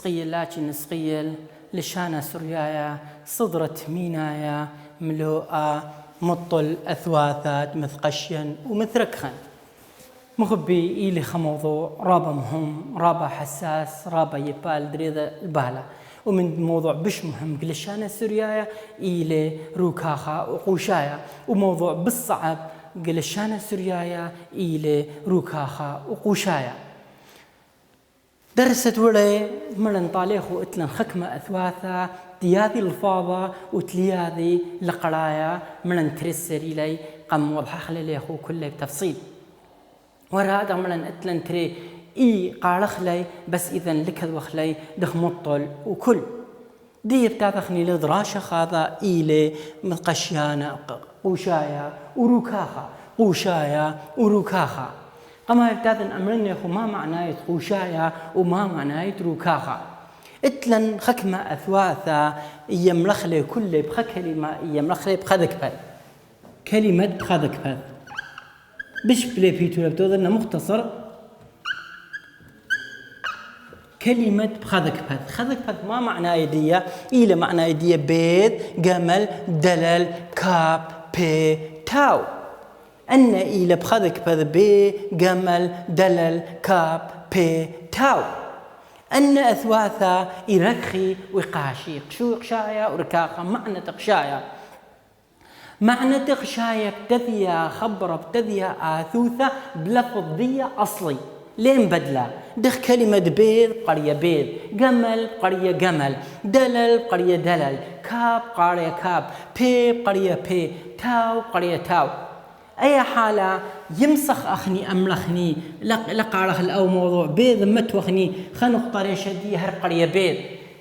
سقيل لكن سقيل لشانا سريايا صدرت مينايا ملوءة مطل أثواثات مثقشين ومثركخن مخبي إلي خموضوع رابا مهم رابا حساس رابا يبال دريذا البالة ومن موضوع بش مهم قلشانا سريايا إلي روكاخا وقوشايا وموضوع بالصعب قلشانا سريايا إلي روكاخا وقوشايا درست ولي مرن طاليخو اتلن خكمة أثواثا دياذي الفاضة وتلياذي لقرايا مرن ترسري لي قم وضحخ ليخو كله بتفصيل ورا مرن اتلن تري إي قارخ لي بس إذا لكذ وخلي دخ مطل وكل دي بتاثخني لدراشة خاذا إيلي مقشيانا قوشايا وروكاخا قوشايا وروكاخا قما يبتادن أمرني أخو ما معناه قوشايا وما معناه روكاخا اتلن خكمة أثواثا يملخلي كل بخ كلمة يملخلي بخذك بث كلمة بخذك بث بش بلي بيتو لبتوذن مختصر كلمة بخذك بث خذك بث ما معناه يدية إلى معناه يدية بيض جمل دلل كاب بي تاو أن إلى بخذك بذ بي جمل دلل كاب بي تاو أن أثواثا إركخي وقاشي قشو قشايا وركاخا معنى تقشايا معنى تقشايا بتذيا خبرة بتذيا آثوثة بلفظ ذية أصلي لين بدلا دخ كلمة بيض قرية بيض جمل قرية جمل دلل قرية دلل كاب قرية كاب بي قرية بي تاو قرية تاو أي حالة يمسخ أخني أملخني لقارخ الأو موضوع بيض متوخني خنق طريشة دي هر قرية بيض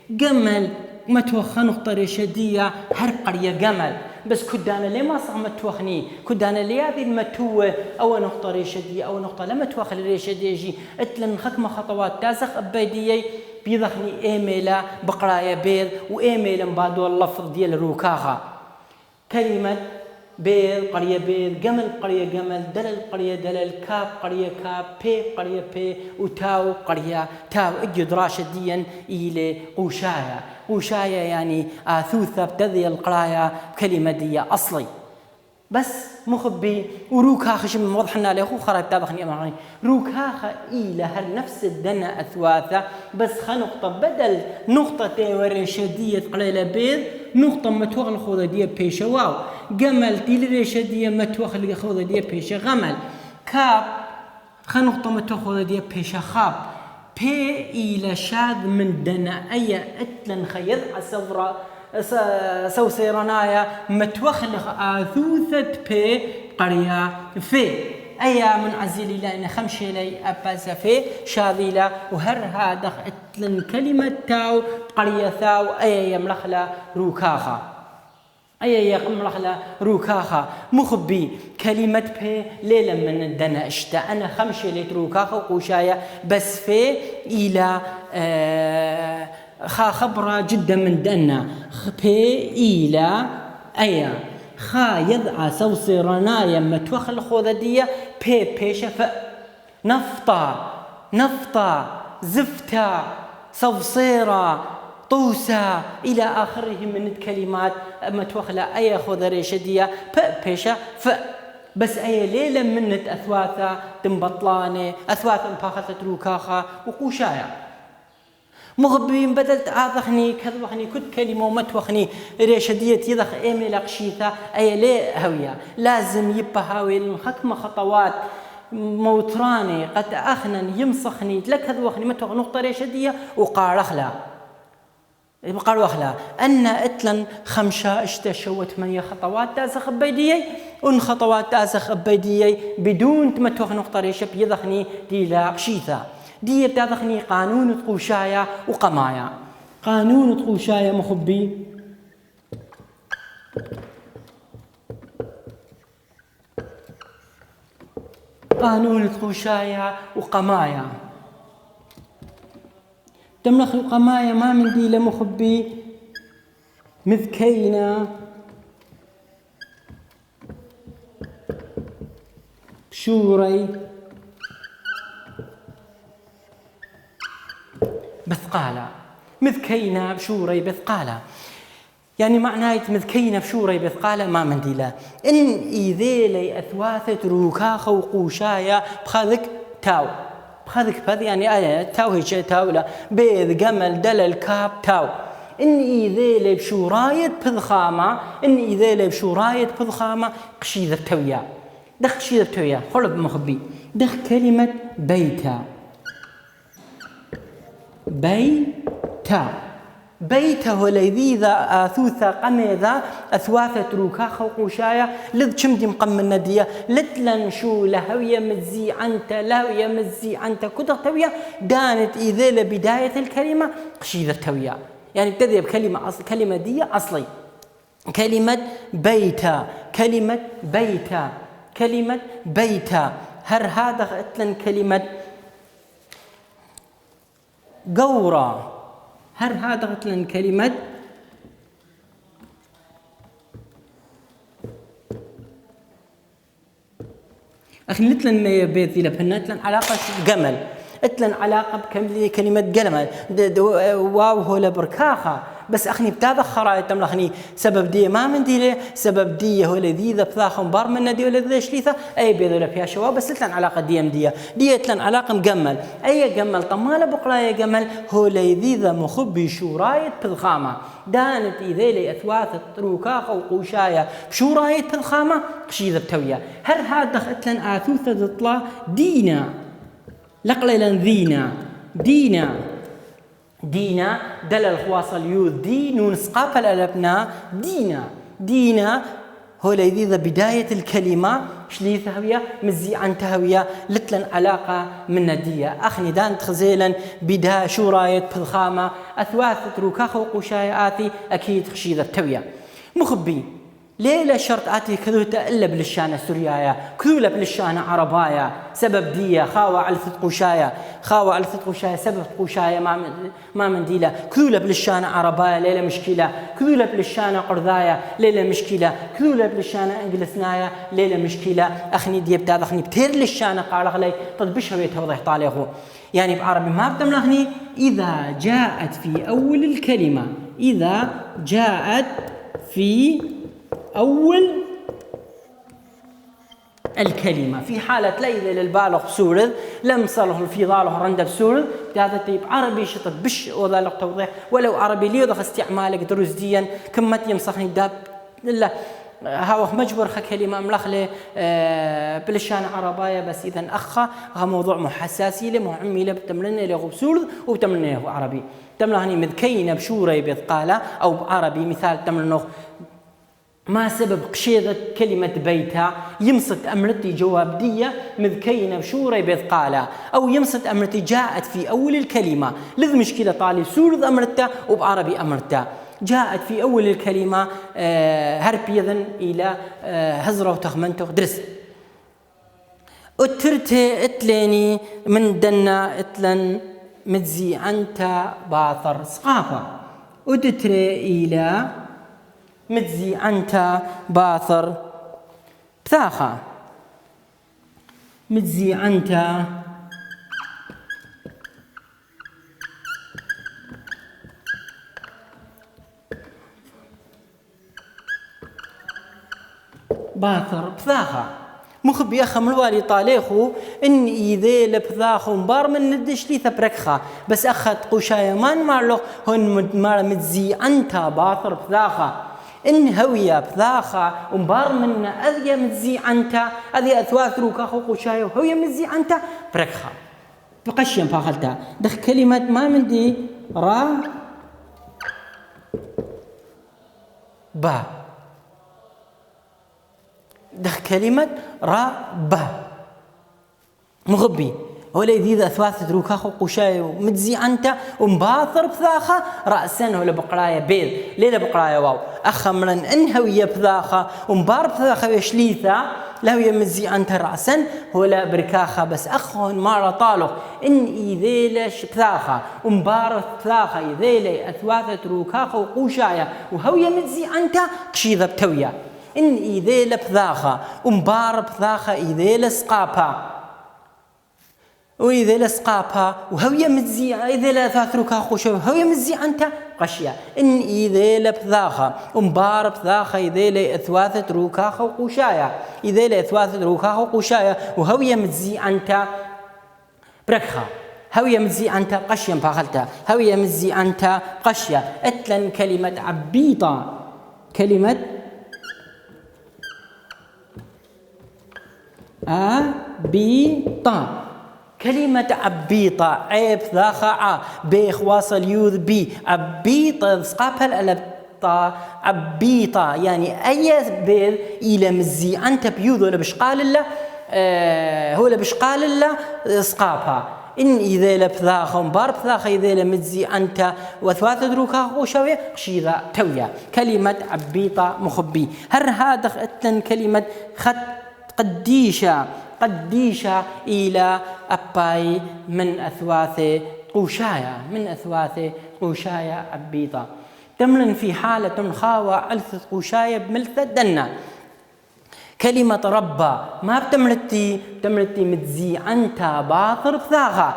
جمل متوخ خنق طريشة دي هر قرية جمل بس كدانا ليه ما صار متوخني كدانا ليه هذه المتوه أو نقطة ريشة دي أو نقطة لما توخل الريشة دي يجي اتلن خكمة خطوات تاسخ أبيديي بيضخني إيميلا بقراية بيض وإيميلا بعده اللفظ ديال الروكاخة كلمة بيض قرية بيض جمل قرية جمل دلل قرية دلل كاب قرية كاب بي قرية بي وتاو قرية تاو اجي دراشة ديا إلى قوشايا قوشايا يعني آثوثة بتذي القراية كلمة دي أصلي بس مخبي وروكاخ شم موضحنا له خو خرج تابخني أمامي روكاخ إلى هر نفس الدنا أثواثة بس خنقطة بدل نقطة ورشدية قليلة بيض نقطة متوخ الخوذة دي بيشة واو جمل تيل رشدية متوخ الخوذة دي بيشة غمل كاب خنقطة متوخ الخوذة دي بيشة خاب بي إلى شاذ من دنا أي أتلن خيض عصفرة سوسيرنايا متوخلخ آثوثة بي قرية في أي من عزيلي لأن خمشي لي أباز في شاذيلة وهر هذا اتلن كلمة تاو قرية ثاو أي يملخلا روكاخا أي يملخلا روكاخا مخبي كلمة بي ليلة من الدنا اشتا أنا خمشي لي روكاخا وقوشايا بس في إلى خبرة جدا من دنا بي إلى أي خا يضع سوسي رنايا متوخ الخوذة دي بي شفا نفطة زفتا صفصيرة طوسة إلى آخره من الكلمات متوخلة أي خوذة ريشدية بيشة بس أي ليلة منت أثواثة تنبطلانة أثواثة مباخثة روكاخة وقوشايا مغبين بدلت آذخني كذوخني كد كلمة ومتوخني ريشدية يضخ إيميل قشيثة أي ليه هوية لازم يبقى هاوي الخكمة خطوات موتراني قد أخنن يمسخني لك هذوخني متوخ نقطة ريشدية وقارخلا أن اتلن خمسة اشتشوت 8 خطوات تاسخ بيديي ون خطوات تاسخ بيديي بدون تمتوخ نقطة ريشة يضخني دي لا قشيثة دي بتاخني قانون قوشايا وقمايا قانون قوشايا مخبي قانون قوشايا وقمايا تملخ القمايا ما من دي لمخبي مذكينا شوري بثقالة مذكينا بشوري بثقالة. يعني معناه مذكينا بشوري بثقالة ما منديلا إن إذيلي أثواثت روكاخ وقوشايا بخذك تاو بخذك بذ يعني تاو هيك تاو لا بيذ جمل دلل كاب تاو إن إذيلي بشوراية بذخامة إن إذيلي بشوراية بذخامة قشيذة بتويا دخ قشيذة بتويا خلب مخبي دخ كلمة بيتا بيتا بيته الذي ذا آثوثا قميذا أثواثة روكاخ وقوشايا لذ كمدي مقم الندية لتلن شو لهوية مزي عنت لهوية مزي عنت كده تويا دانت إذا لبداية الكلمة قشيذة تويا يعني ابتدي بكلمة كلمة دي أصلي كلمة بيتا كلمة بيتا كلمة بيتا هر هذا اتلن كلمة قورة هر هذا قتلن كلمة أخي نتلن ما يبيت ذي لبهنا نتلن علاقة جمل اتلن علاقة بكلمة جمل واو هو لبركاخة بس أخني بتاذا خرايط تملخني سبب دي ما من دي له سبب دي هو الذي ذا بثاخم بار من دي ولا ذا شليثة أي بيذولا فيها شوا بس تلن علاقة دي تلن علاقة مجمل أي جمل طمالة بقراية جمل هو الذي ذا مخبي شوراية بالخامة دانت إذا لي أثواث الطروكاخ وقوشاية بشوراية بالخامة قشيذة بتويا هر هذا اتلن آثوثة تطلع دينا لقليلا دينا دلل خواصل يوذ دي نون سقافل الابناء دينا هو الذي ذا بداية الكلمة شليث هوية مزي عن تهوية لتلن علاقة من ندية أخني دان تخزيلا بداية شوراية بالخامة أثواث تروكاخ وقوشاية آثي أكيد خشيذة توية مخبي ليلة شرط آتي كذوتا إلا بالشانة سوريايا كذولا بالشانة عربايا سبب دية خاوة على ثقوشايا سبب قوشايا ما من ديلا كذولا بالشانة عربايا ليلة مشكلة كذولا بالشانة قرضايا ليلة مشكلة كذولا بالشانة انجلسنايا ليلة مشكلة أخني ديب تاذ أخني بتير للشانة قال أخلي تطبشها ويتوضح طالعه يعني بعربي ما بتملخني إذا جاءت في أول الكلمة إذا جاءت في أول الكلمة في حالة ليلة للبالغ بسورد لم صله في ظاله رند بسورد هذا تيب عربي شطب بش وذلك توضيح ولو عربي ليه ضخ استعمالك دروزيا كم يمسخني داب لا هاوخ مجبر خ كلمة ملخلة بلشان عربايا بس إذا أخا ها موضوع محساسي له مهمي له بتمرنا له بسورد وبتمرنا له عربي تملهني مذكينا بشوري بثقالة أو بعربي مثال تمرنا ما سبب قشيدة كلمة بيتا يمسط أمرتي جواب دية مذكينة بشوري بثقالة أو يمسط أمرتي جاءت في أول الكلمة لذ مشكلة طالي سورد أمرتا وبعربي أمرتا جاءت في أول الكلمة هرب يذن إلى هزرة وتخمنته درس أترتي اتليني من دنا اتلن متزي أنت باثر سقافة أتري إلى متزي أنت باثر بثاخة متزي أنت باثر بثاخة مخبي أخم الوالي طاليخو إن إذا لبثاخو مبار من ندش لي ثبركخا بس أخذ قوشايا ما نمارلو هن مار متزي أنت باثر بثاخة إن هوية بثاخة ومبار من أذية متزي أنت أذية أثواث روكاخو قوشايا وهوية متزي أنت بركخا بقشيم فاخلتها دخ كلمة ما من دي را با دخ كلمة رابة مغبي ولا يذيذ أثواث دروكاخو قشاي ومتزي أنت ومباثر بثاخة رأسا ولا بقراية بيض ليلة بقراية واو أخمرا إن هوية بثاخة ومبار بثاخة وشليثة لهوية متزي أنت رأسا ولا بركاخة بس أخهن ما طالق إن إذيلة بثاخة ومبار بثاخة إذيلة أثواث دروكاخو قشاية وهوية متزي أنت كشيذة بتوية إن إذيلة بثاخة ومبار بثاخة إذيلة سقابة وإذا لسقابها وهوية متزي إذا لا ثاثركها خوشة وهوية متزي أنت قشية إن إذا لبثاخة ومبار بثاخة إذا لا إثواثة روكاخة وقوشايا إذا لا إثواثة روكاخة وقوشايا وهوية متزي أنت بركها هوية متزي أنت قشية مفاخلتها هوية متزي أنت قشية أتلن كلمة عبيطة كلمة عبيطة كلمة عبيطة عيب ذاخع بيخ واصل يوذ بي عبيطة سقابها الألبطة عبيطة يعني أي بيذ إلى مزي أنت بيوذ ولا بشقال الله هو لا بشقال الله سقابها إن إذا لبثاخ ومبار بثاخ إذا لمتزي أنت وثواث دروكا وشوية قشيذا تويا كلمة عبيطة مخبي هر هذا أتلن كلمة قديشة إلى أباي من أثواث قوشايا عبيطة تملن في حالة خاوة ألث قوشايا بملثة دنا كلمة ربا ما بتملتي متزي أنت باطر بثاغة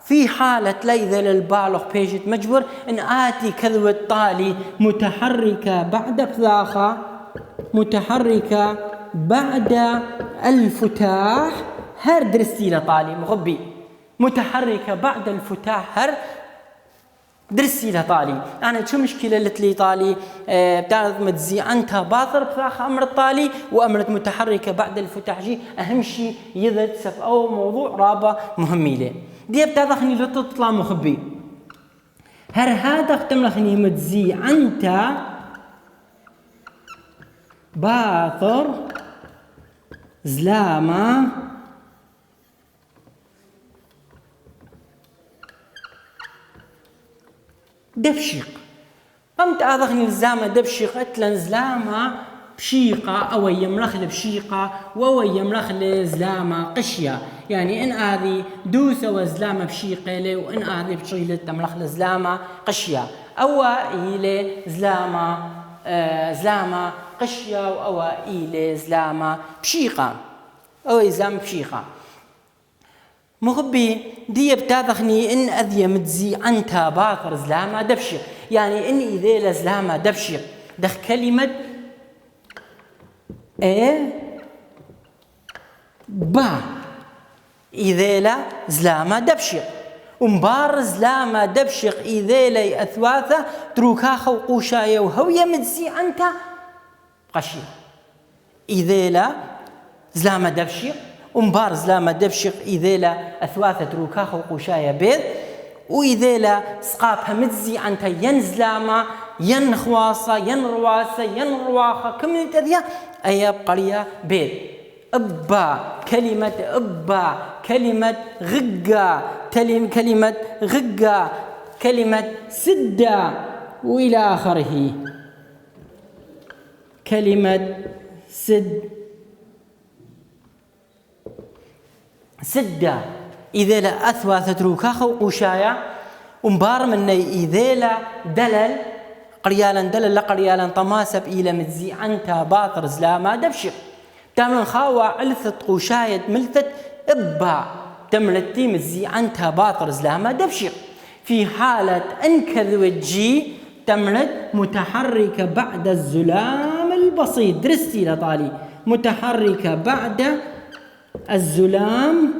في حالة ليذا للبالغ بيجت مجبور إن آتي كذوة طالي متحركة بعد بثاغة متحركة بعد الفتاح هر درستي لطالي مغبي متحركة بعد الفتاح هر درسي لطالي أنا شو مشكلة لتلي طالي بتعرف متزي أنت باطر بثاخ أمر الطالي وأمرت متحركة بعد الفتاح جي أهم شيء يذد سف أو موضوع رابع مهمي له دي بتاخني لتطلع مخبي هر هذا ختملخني متزي أنت باطر زلامة دبشيق قمت أذخني الزامة دبشيق أتلن زلامة بشيقة أو يملخ بشيقة وهو يملخ زلامة قشية يعني إن هذه دوسة وزلامة بشيقة لي وإن هذه بشيلة تملخ زلامة قشية أو إلى زلامة قشية أو إلى زلامة بشيقة أو زلامة بشيقة مخبي دي بتاذخني إن أذي متزي أنت باطر زلامة دبشق يعني إن إذا لزلامة دبشق دخ كلمة با إذا لا زلامة دبشق ومبار زلامة دبشق إذا لا أثواثة تروكاخ وقوشايا وهوية متزي أنت قشي إذا لا زلامة دبشق ومبار زلامة دبشق إذا لا أثواثة روكاخ وقوشايا بيض وإذا لا سقابها متزي أنت ينزلامة ينخواصة ينرواسة ينرواخة كم تذيا أي قرية بيض كلمة غقة كلمة سدة وإلى آخره كلمة سدة إذا لا أثواث روكاخ وقوشايا ومبار من إذا لا دلل قريالا دلل لقريالا طماسب إلى متزي أنت باطر زلامة دبشق تملن خاوة علثة قوشاية ملثة إبا تملتي متزي أنت باطر زلامة دبشق في حالة أنكذ جي تملت متحركة بعد الزلام البسيط درستي لطالي متحركة بعد الزلام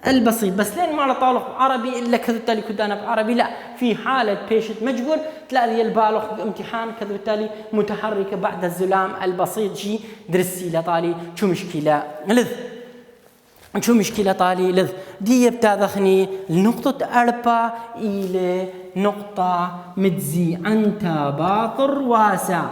البسيط بس لين ما طالق عربي إلا كذا تالي كدانا بعربي لا في حالة بيشت مجبور تلاقي البالغ امتحان كذا تالي متحركة بعد الزلام البسيط جي درسي لطالي شو مشكلة طالي لذ دي بتاذخني لنقطة أربعة إلى نقطة متزي أنت باطر واسع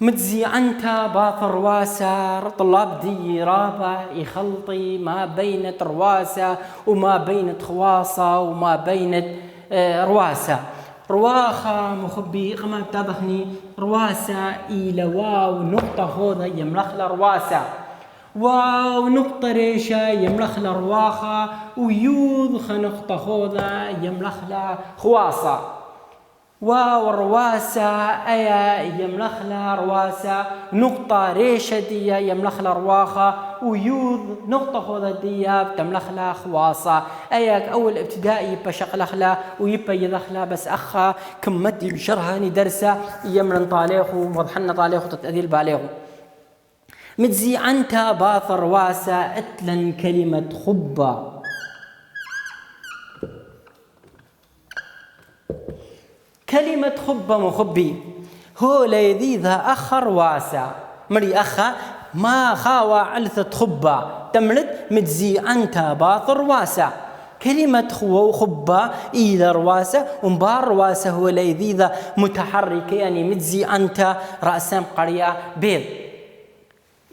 متزي أنت باطر واسع طلاب دي رابع يخلطي ما بين رواسة وما بين خواصة وما بين رواسة رواخة مخبي قما بتضخني رواسة إلى واو نقطة هذا يملخ رواسة واو نقطة ريشة يملخلا رواخة، ويوذ خنقطة خوذة يملخلا خواصة. واو رواسة أيا يملخلا رواسة، نقطة ريشة دي يملخلا رواخة، ويوذ نقطة خوذة دي بتملخلا خواصة. أياك أول ابتدائي يبقى شقلخلا ويبقى يدخلا بس أخا كمتي بشرهاني درسة يمرن طاليخو ومضحنا طاليخو تتأذيل باليخو. متزي عنتا باثر واسا اتلن كلمة خبة. كلمة خبة مخبي هو ليذيذا أخر واسا مري أخا ما خاوى علثة خبة تمرد متزي عنتا باثر واسا. كلمة خبة إلى رواسة ومبار رواسة هو ليذيذا متحرك يعني متزي عنتا رأسام قرية بيض.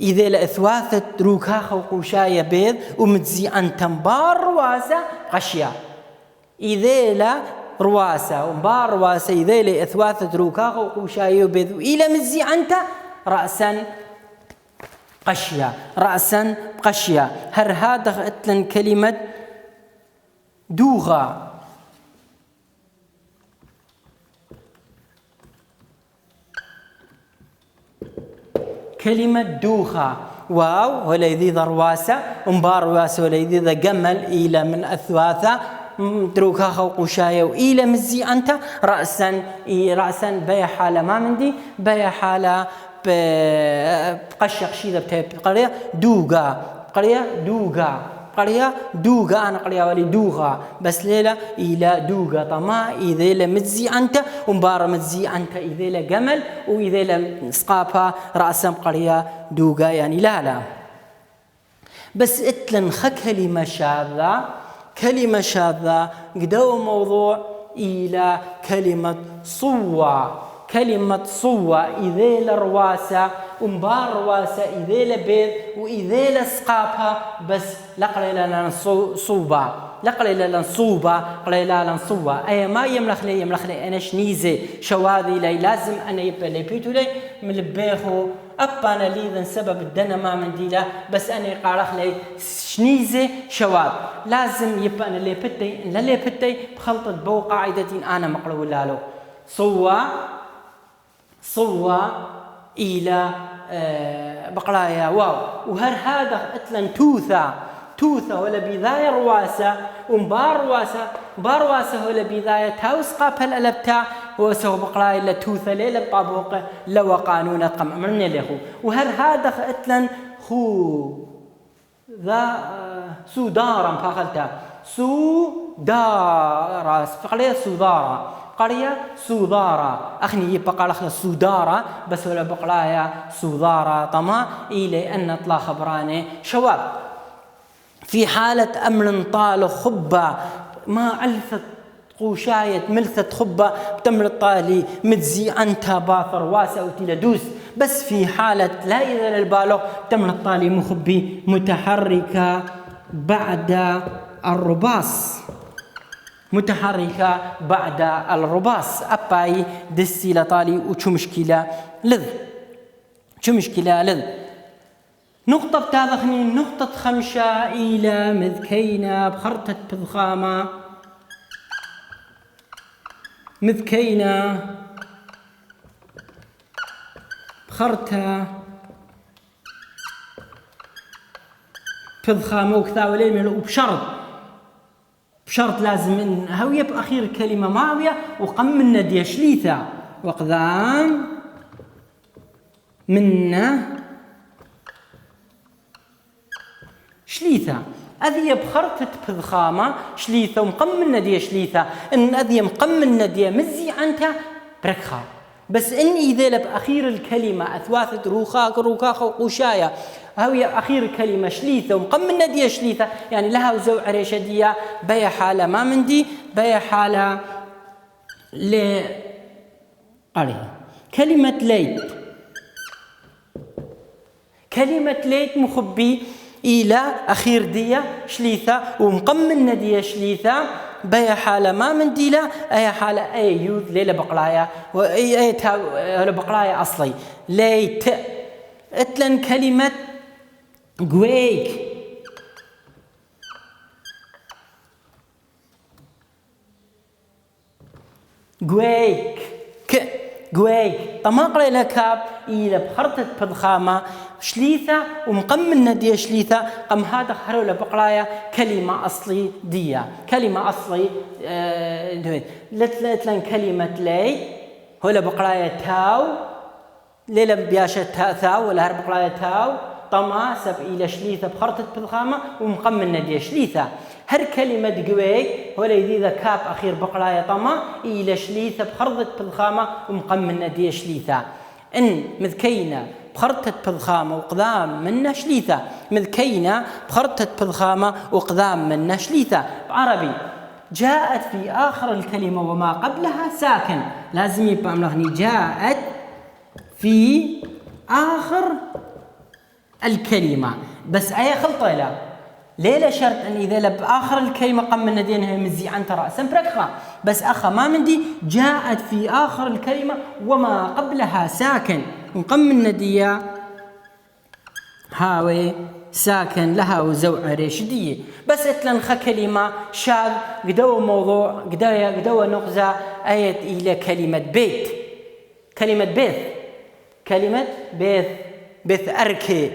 إذا لأثواثة روكاخ وقوشاية بيض ومتزي عن تنبار رواسة قشية. إذا لا رواسة ومبار رواسة إذا لأثواثة روكاخ وقوشاية بيض وإلى متزي عنتا رأسا قشية. رأسا قشية. هر هذا أتلن كلمة دوغا. كلمة دوخة واو وليذي رواسة ومبار رواسة وليذي جمل إلى من أثواثة دروكاخ وقشاية وإلى مزي أنت رأسا بيا حالة ما مندي بيا حالة بقشق شيدة بقرية دوغا قرية دوغا قرية دوغا أنا قرية ولي دوغا بس ليلة إلى دوغا طما إذا لمتزي أنت ومبارا متزي أنت إذا لجمل وإذا لسقابها رأسم قرية دوغا يعني لا بس اتلن كلمة شاذة. كلمة شاذة قدو موضوع إلى كلمة صوة. كلمة صوة إذا لرواسة ومبار رواسة إذا لبيض وإذا لسقابها بس لقلي لنا صوبة لقلي لنا صوبة قلي لنا صوة أي ما يملخ لي أنا شنيزة شواذي لي لازم أنا يبقى لي بيتو لي من البيخو أبانا لي ذن سبب الدنا ما من ديلا بس أنا قارخ لي شنيزة شواذ لازم يبقى أنا لي بتي بخلطة بو قاعدة أنا مقلو لالو صوة إلى بقرايا واو. وهر هذا أتلن توثة ولا بداية رواسة ومبار رواسة ولا بداية تاوس قابل الألبتاع وسو بقرايا لتوثة ليلة بطابوق لو قانون قم أمرنا له. وهر هذا أتلن خو ذا سودارا فاخلتا سودارا فقليا سودارا قرية سودارة أخني يبقى لخنا سودارة بس ولا بقلايا سودارة طما إلى أن نطلع خبراني شواب. في حالة أمر طال خبة ما علثت قوشاية ملثت خبة بتمر الطالي متزي أنت باثر واسع وتلدوس بس في حالة لا إذا للبالغ تمر الطالي مخبي متحركة بعد الرباص. متحركة بعد الرباص أباي دستي لطالي وشو مشكلة لذ نقطة بتاذخني نقطة خمشة إلى مذكينا بخرطة بضخامة مذكينا بخرطة بضخامة وكذا وليمن بشرط لازم إن هوية بأخير الكلمة ماوية وقم من ندي شليثة وقدام منا شليثة أذي بخرطة بضخامة شليثة ومقم من ندي شليثة إن أذي مقم من ندي مزي عنتا بركخا بس إن إذا بأخير الكلمة أثواثت روخاخ وقشاية هوية أخير كلمة شليثة ومقم من ندي شليثة يعني لها وزو عريشة ديا بيا حالة ما مندي بيا حالة كلمة ليت مخبي إلى أخير ديا شليثة ومقم من ندي شليثة بيا حالة ما من ديلا أي حالة أي يوذ ليلة بقلايا وأي بقلايا أصلي ليت اتلن كلمة جويك جويك جويك طماقرة إلى كاب إلى بخرطة بضخامة شليثة ومقمن ندية شليثة قم هذا خروله بقرايا كلمة أصلي دية كلمة أصلي لتلن كلمة لي هولا بقرايا تاو ليلة بياشة ثاو ولا هر بقرايا تاو طما سب إلى شليثة بخرطة بضخامة ومقمن ندية شليثة هر كلمة جوي ولا يذيذا كاب أخير بقرايا طما إلى شليثة بخرطة بضخامة ومقمن ندية شليثة إن مذكينا بخرطة بضخامة وقدام منا شليثة مذكينا بخرطة بضخامة وقدام منا شليثة بعربي جاءت في آخر الكلمة وما قبلها ساكن لازم يبقى ملغني جاءت في آخر الكلمة بس أي خلطة لا ليلة شرط أن إذا بآخر الكلمة قم من ندينها مزي عن رأسا بركخة بس أخا ما مندي جاءت في آخر الكلمة وما قبلها ساكن وقم من ندية هاوي ساكن لها وزوع ريشدية بس اتلنخ كلمة شاذ قدوة موضوع قدوة نقزة آية إلى كلمة بيت كلمة بيت كلمة بيت أركي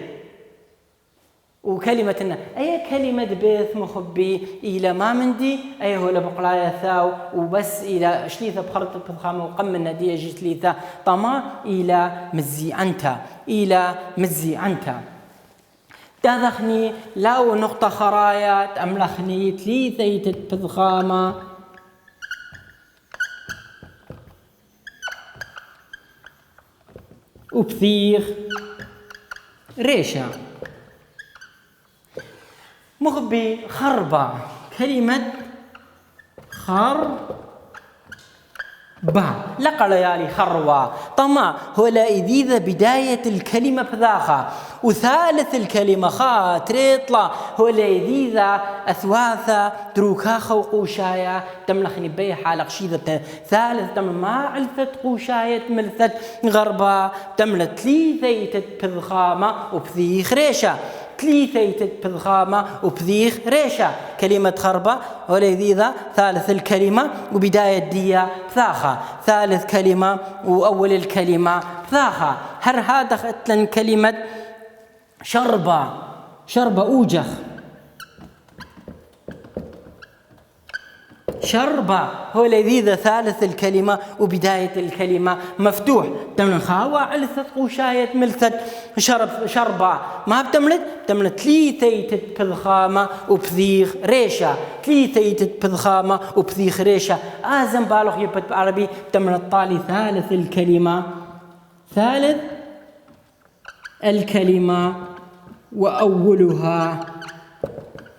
وكلمة أي كلمة بيث مخبي إلى ما مندي أي هو لبقلايا ثاو وبس إلى شليثة بخرطة بضخامة وقم الندية جيت ليثة طما إلى مزي أنت إلى مزي أنت تذخني لو نقطة خرايا تأملخني تليثة بضخامة وبثيخ ريشة مخبي خربة كلمة خربة لقى ليالي خروة طما هو لا إذا بداية الكلمة بذاخة وثالث الكلمة خا تريطلة هو لا إذا أثواثة دروكاخة وقوشايا تملخني بي حالق شيدة ثالث تم ما علثت قوشاية ملثت غربة تملت تليثة بذخامة وبذيخ ريشة تليثة بضخامة وبذيخ ريشة كلمة خربة ولذيذة ثالث الكلمة وبداية دية ثاخة ثالث كلمة وأول الكلمة ثاخة هر هذا ختلن كلمة شربة أوجخ شربة هو لذيذ ثالث الكلمة وبداية الكلمة مفتوح تملن خاوة علثت قوشاية ملثت شربة ما بتملت تليثة بضخامة وبذيخ ريشة تليثة بضخامة وبذيخ ريشة آزم بالغ يبت بعربي تملت طالي ثالث الكلمة وأولها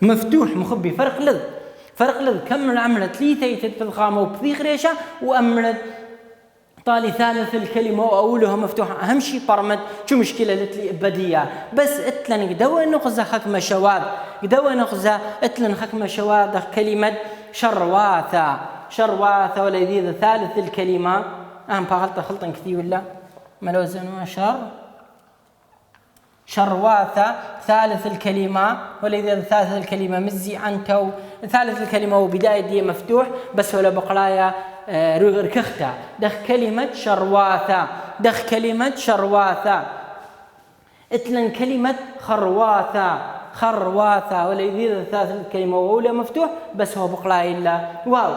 مفتوح مخبي فرق لذ كم عملت ليثة بضخامة وبذيخ ريشة وأملت طالي ثالث الكلمة وأولها مفتوحة أهم شيء برمد شو مشكلة لتلي بدية بس اتلن قدوة نقزة حكمة شواذ قدوة نقزة اتلن حكمة شواذ كلمة شرواثة ولذيذ ثالث الكلمة أهم خلطا كثير ولا ملوزن شرواثة ثالث الكلمة ولذا ثالث الكلمة مزي عنتو ثالث الكلمة وبداية دي مفتوح بس ولا بقرايا ركختا دخ كلمة شرواثة اتلن كلمة خرواثة ولذا ثالث الكلمة وأولى مفتوح بس هو بقرايا إلا واو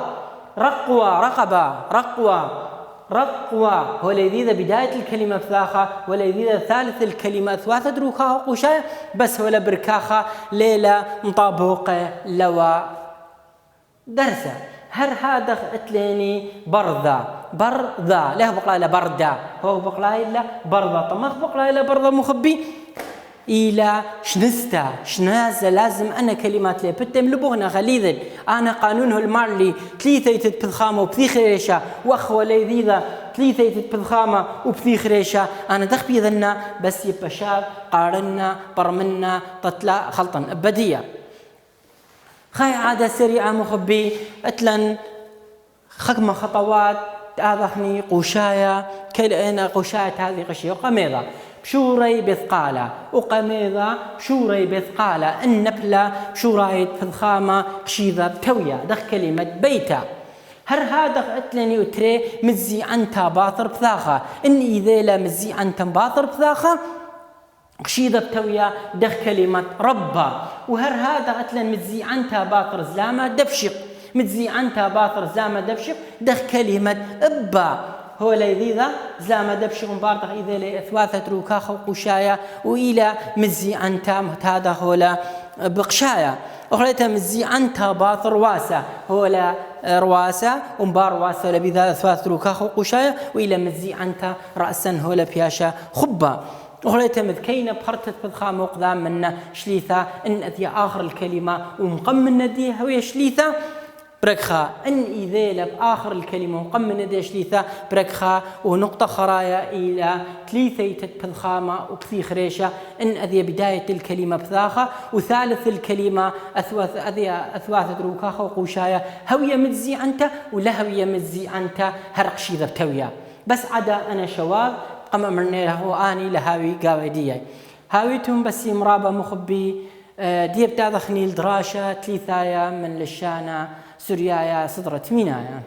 رقوة هو لذيذ بداية الكلمة ثاخة ولذيذ ثالث الكلمة ثواثة دروكاها وقوشاية بس هو لبركاخة ليلة مطابقة لوا درسة هر هذا اتليني برضة له بقلا إلى بردة هو بقلا إلى بردة طمخ بقلا إلى بردة مخبي إلى شنازة لازم أنا كلمات لي بتم لبغنا غليظا أنا قانونه المالي تليثة بضخامة وبذيخ ريشة وأخوة لذيذة تليثة بضخامة وبذيخ ريشة أنا دخبي ذنا بس يبقى شاب قارنا برمنا تطلع خلطا أبدية خاي عادة سريعة مخبي أتلن خكمة خطوات تأذخني قوشاية أنا قوشاية هذه قشية قميضة شوري بثقالة وقميضة شوري بثقالة النبلة شورايت فضخامة قشيدة بتويا دخ كلمة بيتا هر هذا قتلني وتري مزي عنتا باطر بثاخة إن إذا لا مزي عنتا باطر بثاخة قشيدة بتويا دخ كلمة ربا وهر هذا قتلن مزي عنتا باطر زلامة دفشق مزي عنتا باطر زلامة دفشق دخ كلمة إبا هو لذيذا زلامة دبشق مبارطة إذا لإثواثة روكاخ وقشايا وإلى مزي عنتا هذا هو بقشايا أخريتها مزي عنتا باطر واسا هو رواسة ومبار واسا لبذا إثواثة روكاخ وقشايا وإلى مزي عنتا رأسا هو لبياشا خبا أخريتها مذكينة بخرطة فضخامة وقدام منا شليثة إن أذي آخر الكلمة ومقم ندي هو شليثة بركخا إن إذا لب آخر الكلمة وقم ندي شليثة بركخا ونقطة خرايا إلى ثلاثة فضخامة وكثي خريشة إن أذي بداية الكلمة بثاخة وثالث الكلمة أثواث روكاخة وقوشايا هوية متزي أنت ولا هوية متزي أنت هرقشي ذا بتويا بس عدا أنا شواب قم أمرني له آني لهاوي قاودية هاويتهم بس مرابة مخبي دي بتاع دخني الدراشة ثلاثايا من لشانة سوريايا صدرت مينايا